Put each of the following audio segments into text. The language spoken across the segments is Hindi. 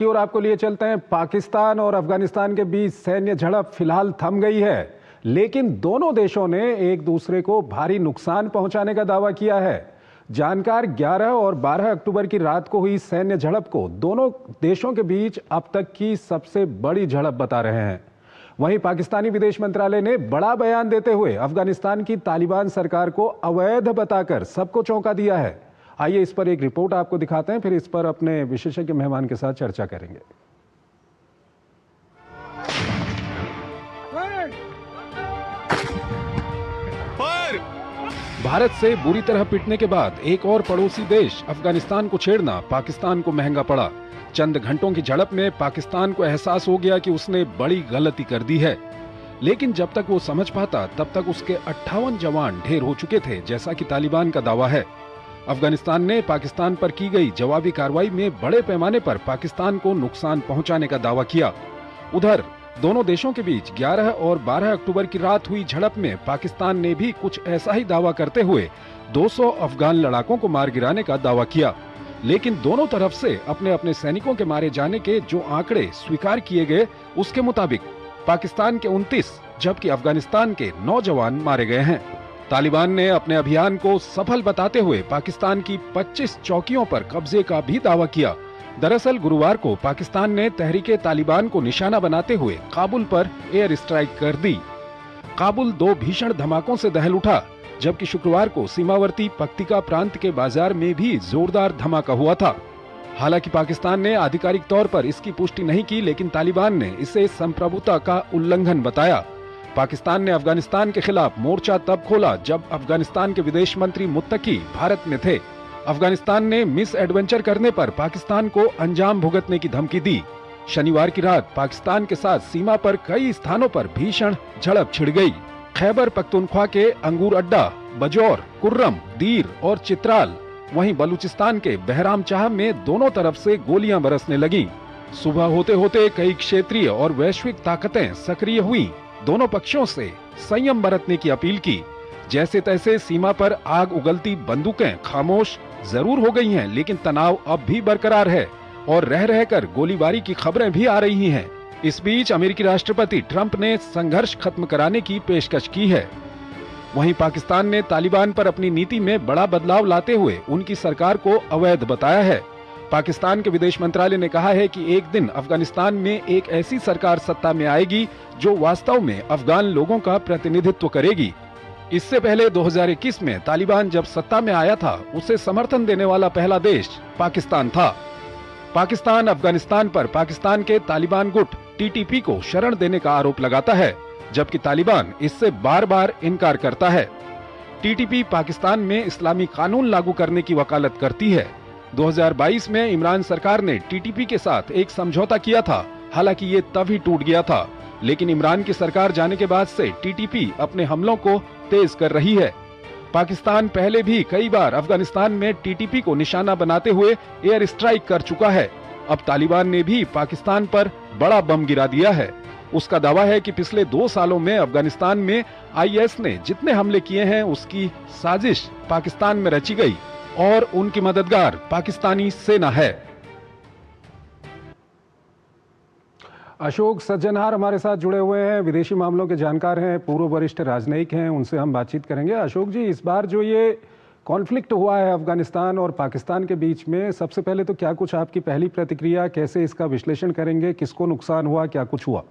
की ओर आपको लिए चलते हैं। पाकिस्तान और अफगानिस्तान के बीच सैन्य झड़प फिलहाल थम गई है, लेकिन दोनों देशों ने एक दूसरे को भारी नुकसान पहुंचाने का दावा किया है। जानकार 11 और 12 अक्टूबर की रात को हुई सैन्य झड़प को दोनों देशों के बीच अब तक की सबसे बड़ी झड़प बता रहे हैं। वहीं पाकिस्तानी विदेश मंत्रालय ने बड़ा बयान देते हुए अफगानिस्तान की तालिबान सरकार को अवैध बताकर सबको चौंका दिया है। आइए इस पर एक रिपोर्ट आपको दिखाते हैं, फिर इस पर अपने विशेषज्ञ मेहमान के साथ चर्चा करेंगे। भारत से बुरी तरह पिटने के बाद एक और पड़ोसी देश अफगानिस्तान को छेड़ना पाकिस्तान को महंगा पड़ा। चंद घंटों की झड़प में पाकिस्तान को एहसास हो गया कि उसने बड़ी गलती कर दी है, लेकिन जब तक वो समझ पाता तब तक उसके 58 जवान ढेर हो चुके थे, जैसा कि तालिबान का दावा है। अफगानिस्तान ने पाकिस्तान पर की गई जवाबी कार्रवाई में बड़े पैमाने पर पाकिस्तान को नुकसान पहुंचाने का दावा किया। उधर दोनों देशों के बीच 11 और 12 अक्टूबर की रात हुई झड़प में पाकिस्तान ने भी कुछ ऐसा ही दावा करते हुए 200 अफगान लड़ाकों को मार गिराने का दावा किया, लेकिन दोनों तरफ से अपने अपने सैनिकों के मारे जाने के जो आंकड़े स्वीकार किए गए, उसके मुताबिक पाकिस्तान के 29 जबकि अफगानिस्तान के 9 जवान मारे गए हैं। तालिबान ने अपने अभियान को सफल बताते हुए पाकिस्तान की 25 चौकियों पर कब्जे का भी दावा किया। दरअसल गुरुवार को पाकिस्तान ने तहरीके तालिबान को निशाना बनाते हुए काबुल पर एयर स्ट्राइक कर दी। काबुल 2 भीषण धमाकों से दहल उठा, जबकि शुक्रवार को सीमावर्ती पक्तिका प्रांत के बाजार में भी जोरदार धमाका हुआ था। हालांकि पाकिस्तान ने आधिकारिक तौर पर इसकी पुष्टि नहीं की, लेकिन तालिबान ने इसे संप्रभुता का उल्लंघन बताया। पाकिस्तान ने अफगानिस्तान के खिलाफ मोर्चा तब खोला जब अफगानिस्तान के विदेश मंत्री मुत्तकी भारत में थे। अफगानिस्तान ने मिस एडवेंचर करने पर पाकिस्तान को अंजाम भुगतने की धमकी दी। शनिवार की रात पाकिस्तान के साथ सीमा पर कई स्थानों पर भीषण झड़प छिड़ गई। खैबर पख्तूनख्वा के अंगूर अड्डा, बजौर, कुर्रम, दीर और चित्राल, वहीं बलूचिस्तान के बहरामचाह में दोनों तरफ से गोलियां बरसने लगीं। सुबह होते होते कई क्षेत्रीय और वैश्विक ताकतें सक्रिय हुईं। दोनों पक्षों से संयम बरतने की अपील की। जैसे तैसे सीमा पर आग उगलती बंदूकें खामोश जरूर हो गई हैं, लेकिन तनाव अब भी बरकरार है और रह रहकर गोलीबारी की खबरें भी आ रही हैं। इस बीच अमेरिकी राष्ट्रपति ट्रंप ने संघर्ष खत्म कराने की पेशकश की है। वहीं पाकिस्तान ने तालिबान पर अपनी नीति में बड़ा बदलाव लाते हुए उनकी सरकार को अवैध बताया है। पाकिस्तान के विदेश मंत्रालय ने कहा है कि एक दिन अफगानिस्तान में एक ऐसी सरकार सत्ता में आएगी जो वास्तव में अफगान लोगों का प्रतिनिधित्व करेगी। इससे पहले 2021 में तालिबान जब सत्ता में आया था, उसे समर्थन देने वाला पहला देश पाकिस्तान था। पाकिस्तान अफगानिस्तान पर पाकिस्तान के तालिबान गुट टीटीपी को शरण देने का आरोप लगाता है, जबकि तालिबान इससे बार बार इनकार करता है। टीटीपी पाकिस्तान में इस्लामी कानून लागू करने की वकालत करती है। 2022 में इमरान सरकार ने टीटीपी के साथ एक समझौता किया था, हालांकि ये तभी टूट गया था, लेकिन इमरान की सरकार जाने के बाद से टीटीपी अपने हमलों को तेज कर रही है। पाकिस्तान पहले भी कई बार अफगानिस्तान में टीटीपी को निशाना बनाते हुए एयर स्ट्राइक कर चुका है। अब तालिबान ने भी पाकिस्तान पर बड़ा बम गिरा दिया है। उसका दावा है कि पिछले 2 सालों में अफगानिस्तान में आईएस ने जितने हमले किए हैं, उसकी साजिश पाकिस्तान में रची गई और उनकी मददगार पाकिस्तानी सेना है। अशोक सज्जनहार हमारे साथ जुड़े हुए हैं, विदेशी मामलों के जानकार हैं, पूर्व वरिष्ठ राजनयिक हैं, उनसे हम बातचीत करेंगे। अशोक जी, इस बार जो ये कॉन्फ्लिक्ट हुआ है अफगानिस्तान और पाकिस्तान के बीच में, सबसे पहले तो क्या कुछ आपकी पहली प्रतिक्रिया, कैसे इसका विश्लेषण करेंगे, किसको नुकसान हुआ, क्या कुछ हुआ?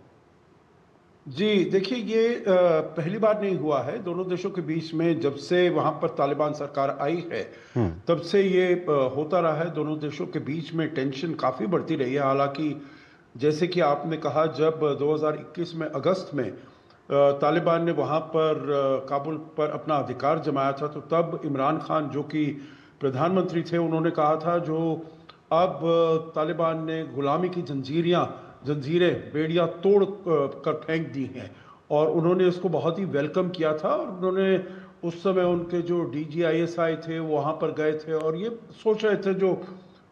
जी देखिए, ये पहली बार नहीं हुआ है दोनों देशों के बीच में। जब से वहां पर तालिबान सरकार आई है तब से ये होता रहा है। दोनों देशों के बीच में टेंशन काफ़ी बढ़ती रही है। हालांकि जैसे कि आपने कहा, जब 2021 में अगस्त में तालिबान ने वहां पर काबुल पर अपना अधिकार जमाया था, तो तब इमरान खान जो कि प्रधानमंत्री थे, उन्होंने कहा था जो अब तालिबान ने गुलामी की जंजीरें बेड़ियां तोड़ कर फेंक दी हैं, और उन्होंने इसको बहुत ही वेलकम किया था। और उन्होंने उस समय उनके जो DGISI थे वहाँ पर गए थे और ये सोच रहे थे जो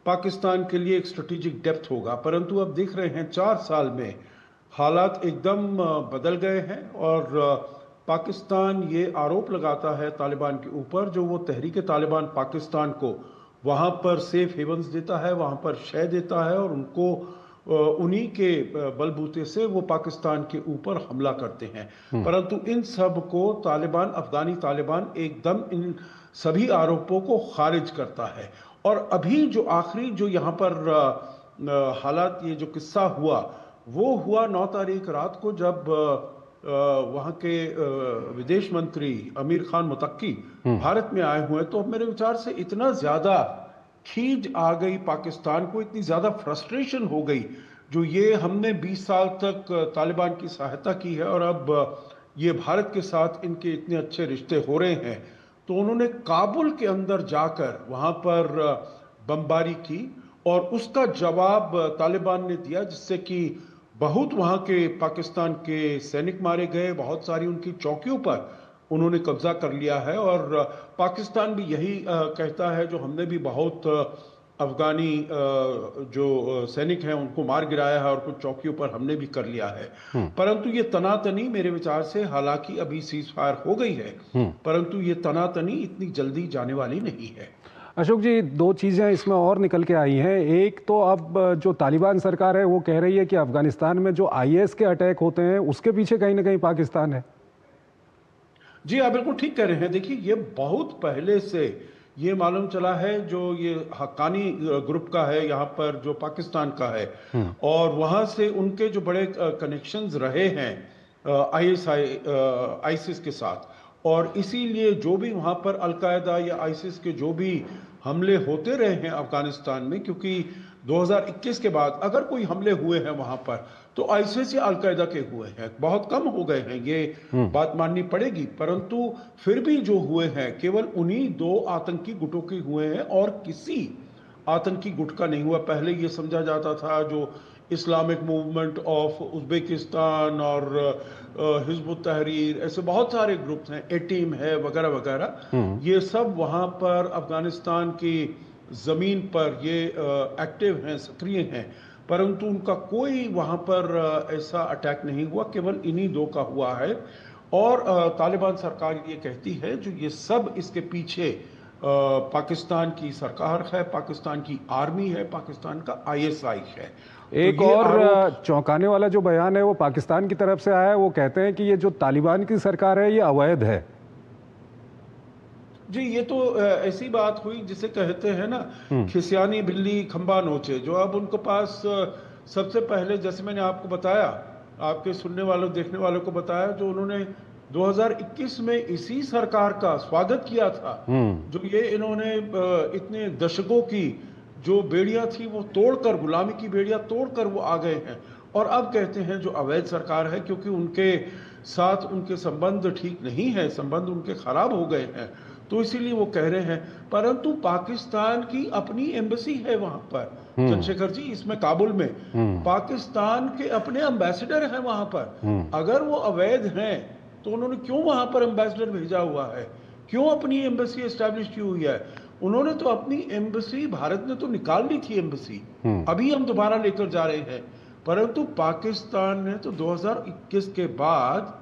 पाकिस्तान के लिए एक स्ट्रेटेजिक डेप्थ होगा। परंतु अब देख रहे हैं 4 साल में हालात एकदम बदल गए हैं और पाकिस्तान ये आरोप लगाता है तालिबान के ऊपर, जो वो तहरीक तालिबान पाकिस्तान को वहाँ पर सेफ हेवन्स देता है, वहाँ पर शय देता है और उनको उन्हीं के बलबूते से वो पाकिस्तान के ऊपर हमला करते हैं। परंतु इन सब को तालिबान, अफगानी तालिबान एकदम इन सभी आरोपों को खारिज करता है। और अभी जो आखिरी जो यहाँ पर हालात, ये जो किस्सा हुआ वो हुआ 9 तारीख रात को, जब वहाँ के विदेश मंत्री अमीर खान मुतक्की भारत में आए हुए। तो मेरे विचार से इतना ज़्यादा खींच आ गई पाकिस्तान को, इतनी ज़्यादा फ्रस्ट्रेशन हो गई, जो ये हमने 20 साल तक तालिबान की सहायता की है और अब ये भारत के साथ इनके इतने अच्छे रिश्ते हो रहे हैं, तो उन्होंने काबुल के अंदर जाकर वहाँ पर बमबारी की और उसका जवाब तालिबान ने दिया, जिससे कि बहुत वहाँ के पाकिस्तान के सैनिक मारे गए, बहुत सारी उनकी चौकियों पर उन्होंने कब्जा कर लिया है। और पाकिस्तान भी यही कहता है, जो हमने भी बहुत अफगानी जो सैनिक हैं उनको मार गिराया है और कुछ चौकियों पर हमने भी कर लिया है। परंतु ये तनातनी मेरे विचार से, हालांकि अभी सीज फायर हो गई है, परंतु ये तनातनी इतनी जल्दी जाने वाली नहीं है। अशोक जी, दो चीज़ें इसमें और निकल के आई हैं। एक तो अब जो तालिबान सरकार है वो कह रही है कि अफगानिस्तान में जो IS के अटैक होते हैं उसके पीछे कहीं ना कहीं पाकिस्तान है। जी आप बिल्कुल ठीक कह रहे हैं। देखिए, ये बहुत पहले से ये मालूम चला है, जो ये हक्कानी ग्रुप का है यहाँ पर, जो पाकिस्तान का है, और वहाँ से उनके जो बड़े कनेक्शंस रहे हैं आईसिस के साथ, और इसीलिए जो भी वहाँ पर अलकायदा या आईसिस के जो भी हमले होते रहे हैं अफगानिस्तान में, क्योंकि 2021 के बाद अगर कोई हमले हुए हैं वहाँ पर तो आईसिस या अलकायदा के हुए हैं, बहुत कम हो गए हैं, ये बात माननी पड़ेगी। परंतु फिर भी जो हुए हैं केवल उन्हीं 2 आतंकी गुटों के हुए हैं और किसी आतंकी गुट का नहीं हुआ। पहले ये समझा जाता था, जो इस्लामिक मूवमेंट ऑफ उज़्बेकिस्तान और हिज़्बुत तहरीर, ऐसे बहुत सारे ग्रुप्स हैं, एटीम है वगैरह वगैरह, ये सब वहाँ पर अफगानिस्तान की ज़मीन पर ये एक्टिव हैं, सक्रिय हैं, परंतु उनका कोई वहाँ पर ऐसा अटैक नहीं हुआ, केवल इन्हीं 2 का हुआ है। और तालिबान सरकार ये कहती है जो ये सब इसके पीछे पाकिस्तान की सरकार है, पाकिस्तान की आर्मी है, पाकिस्तान का ISI है। एक तो और चौंकाने वाला जो बयान है वो पाकिस्तान की तरफ से आया है। वो कहते हैं कि ये जो तालिबान की सरकार है ये अवैध है। जी, ये तो ऐसी बात हुई जिसे कहते हैं ना, खिसियानी बिल्ली खंबा नोचे। जो अब उनके पास सबसे पहले, जैसे मैंने आपको बताया, आपके सुनने वालों देखने वालों को बताया, जो उन्होंने 2021 में इसी सरकार का स्वागत किया था, जो ये इन्होंने इतने दशकों की जो बेड़ियां थी वो तोड़कर, गुलामी की बेड़ियां तोड़कर वो आ गए हैं, और अब कहते हैं जो अवैध सरकार है, क्योंकि उनके साथ उनके संबंध ठीक नहीं है, संबंध उनके खराब हो गए हैं, तो इसीलिए वो कह रहे हैं। परंतु पाकिस्तान की अपनी एम्बेसी है वहां पर, चंद्रशेखर जी, इसमें काबुल में पाकिस्तान के अपने एम्बेसडर हैं वहां पर। अगर वो अवैध हैं तो उन्होंने क्यों वहां पर एम्बेसडर भेजा हुआ है, क्यों अपनी एम्बेसी एस्टैब्लिश की हुई है? उन्होंने तो अपनी एम्बेसी, भारत ने तो निकाल ली थी एम्बेसी, अभी हम दोबारा लेकर जा रहे हैं, परंतु पाकिस्तान ने तो 2021 के बाद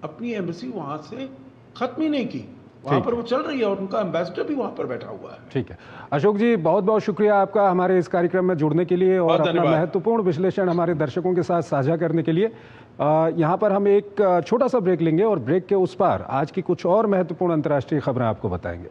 अपनी एम्बेसी वहां से खत्म ही नहीं की, वहां पर वो चल रही है और उनका एम्बेसडर भी वहां पर बैठा हुआ है। ठीक है अशोक जी, बहुत बहुत शुक्रिया आपका हमारे इस कार्यक्रम में जुड़ने के लिए और अपना महत्वपूर्ण विश्लेषण हमारे दर्शकों के साथ साझा करने के लिए। यहाँ पर हम एक छोटा सा ब्रेक लेंगे और ब्रेक के उस पार आज की कुछ और महत्वपूर्ण अंतर्राष्ट्रीय खबरें आपको बताएंगे।